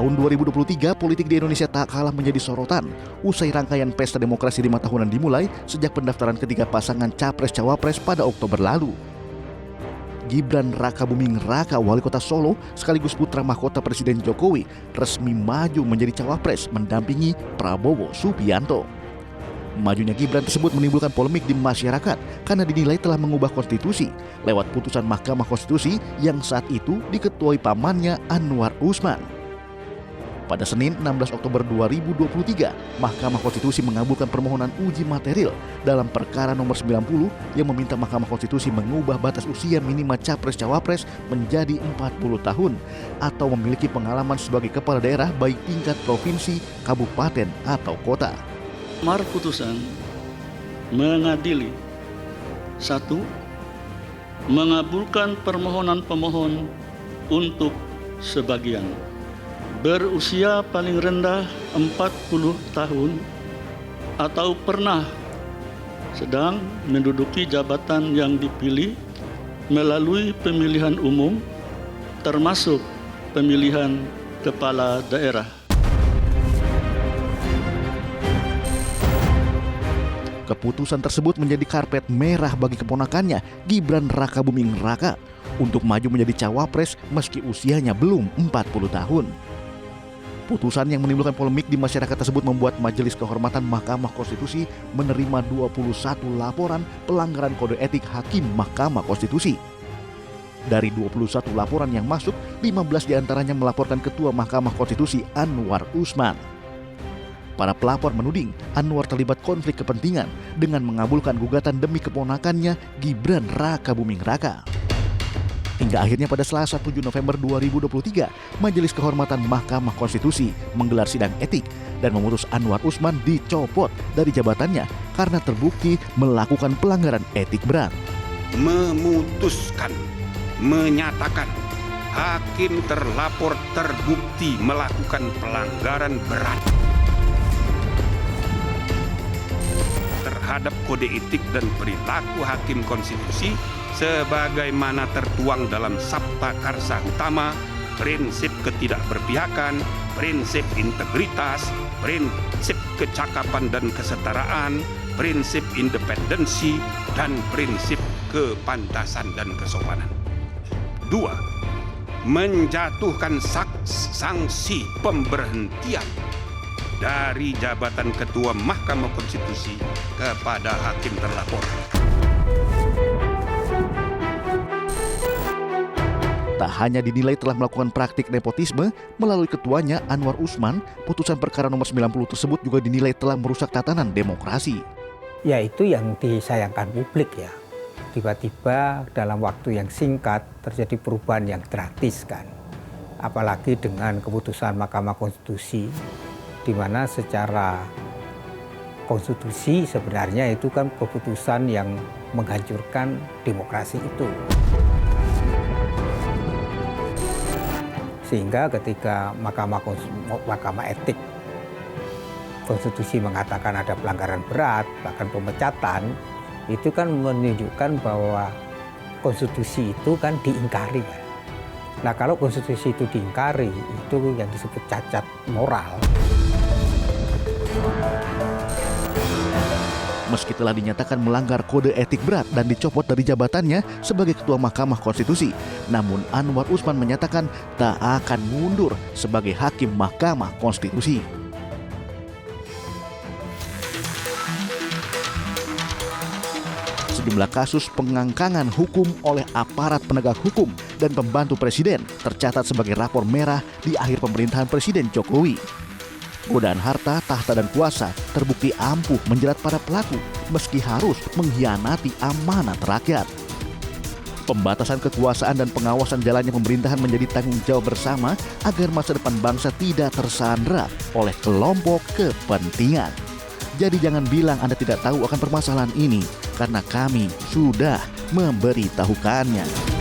Tahun 2023, politik di Indonesia tak kalah menjadi sorotan. Usai rangkaian pesta demokrasi 5 tahunan dimulai sejak pendaftaran ketiga pasangan Capres-Cawapres pada Oktober lalu. Gibran Rakabuming Raka, wali kota Solo, sekaligus putra mahkota Presiden Jokowi, resmi maju menjadi cawapres mendampingi Prabowo Subianto. Majunya Gibran tersebut menimbulkan polemik di masyarakat karena dinilai telah mengubah konstitusi lewat putusan Mahkamah Konstitusi yang saat itu diketuai pamannya Anwar Usman. Pada Senin 16 Oktober 2023, Mahkamah Konstitusi mengabulkan permohonan uji material dalam perkara nomor 90 yang meminta Mahkamah Konstitusi mengubah batas usia minimal Capres-Cawapres menjadi 40 tahun atau memiliki pengalaman sebagai kepala daerah baik tingkat provinsi, kabupaten, atau kota. Amar putusan mengadili 1. Mengabulkan permohonan pemohon untuk sebagian berusia paling rendah 40 tahun atau pernah sedang menduduki jabatan yang dipilih melalui pemilihan umum termasuk pemilihan kepala daerah. Keputusan tersebut menjadi karpet merah bagi keponakannya, Gibran Rakabuming Raka, untuk maju menjadi cawapres meski usianya belum 40 tahun. Putusan yang menimbulkan polemik di masyarakat tersebut membuat Majelis Kehormatan Mahkamah Konstitusi menerima 21 laporan pelanggaran kode etik hakim Mahkamah Konstitusi. Dari 21 laporan yang masuk, 15 diantaranya melaporkan Ketua Mahkamah Konstitusi Anwar Usman. Para pelapor menuding Anwar terlibat konflik kepentingan dengan mengabulkan gugatan demi keponakannya Gibran Rakabuming Raka. Hingga akhirnya pada Selasa 7 November 2023, Majelis Kehormatan Mahkamah Konstitusi menggelar sidang etik dan memutus Anwar Usman dicopot dari jabatannya karena terbukti melakukan pelanggaran etik berat. Menyatakan hakim terlapor terbukti melakukan pelanggaran berat terhadap kode etik dan perilaku hakim konstitusi sebagaimana tertuang dalam Sabta Karsa Utama, prinsip ketidakberpihakan, prinsip integritas, prinsip kecakapan dan kesetaraan, prinsip independensi, dan prinsip kepantasan dan kesopanan. 2. Menjatuhkan sanksi pemberhentian dari jabatan Ketua Mahkamah Konstitusi kepada hakim terlapor. Tak hanya dinilai telah melakukan praktik nepotisme melalui ketuanya Anwar Usman, putusan perkara nomor 90 tersebut juga dinilai telah merusak tatanan demokrasi. Ya, itu yang disayangkan publik ya. Tiba-tiba dalam waktu yang singkat terjadi perubahan yang drastis kan. Apalagi dengan keputusan Mahkamah Konstitusi, di mana secara konstitusi sebenarnya itu kan keputusan yang menghancurkan demokrasi itu. Sehingga ketika Mahkamah Etik Konstitusi mengatakan ada pelanggaran berat, bahkan pemecatan, itu kan menunjukkan bahwa konstitusi itu kan diingkari kan. Nah, kalau konstitusi itu diingkari, itu yang disebut cacat moral. Meski telah dinyatakan melanggar kode etik berat dan dicopot dari jabatannya sebagai Ketua Mahkamah Konstitusi, namun Anwar Usman menyatakan tak akan mundur sebagai Hakim Mahkamah Konstitusi. Sejumlah kasus pengangkangan hukum oleh aparat penegak hukum dan pembantu presiden tercatat sebagai rapor merah di akhir pemerintahan Presiden Jokowi. Godaan harta, tahta, dan kuasa terbukti ampuh menjerat para pelaku meski harus mengkhianati amanat rakyat. Pembatasan kekuasaan dan pengawasan jalannya pemerintahan menjadi tanggung jawab bersama agar masa depan bangsa tidak tersandra oleh kelompok kepentingan. Jadi jangan bilang Anda tidak tahu akan permasalahan ini, karena kami sudah memberitahukannya.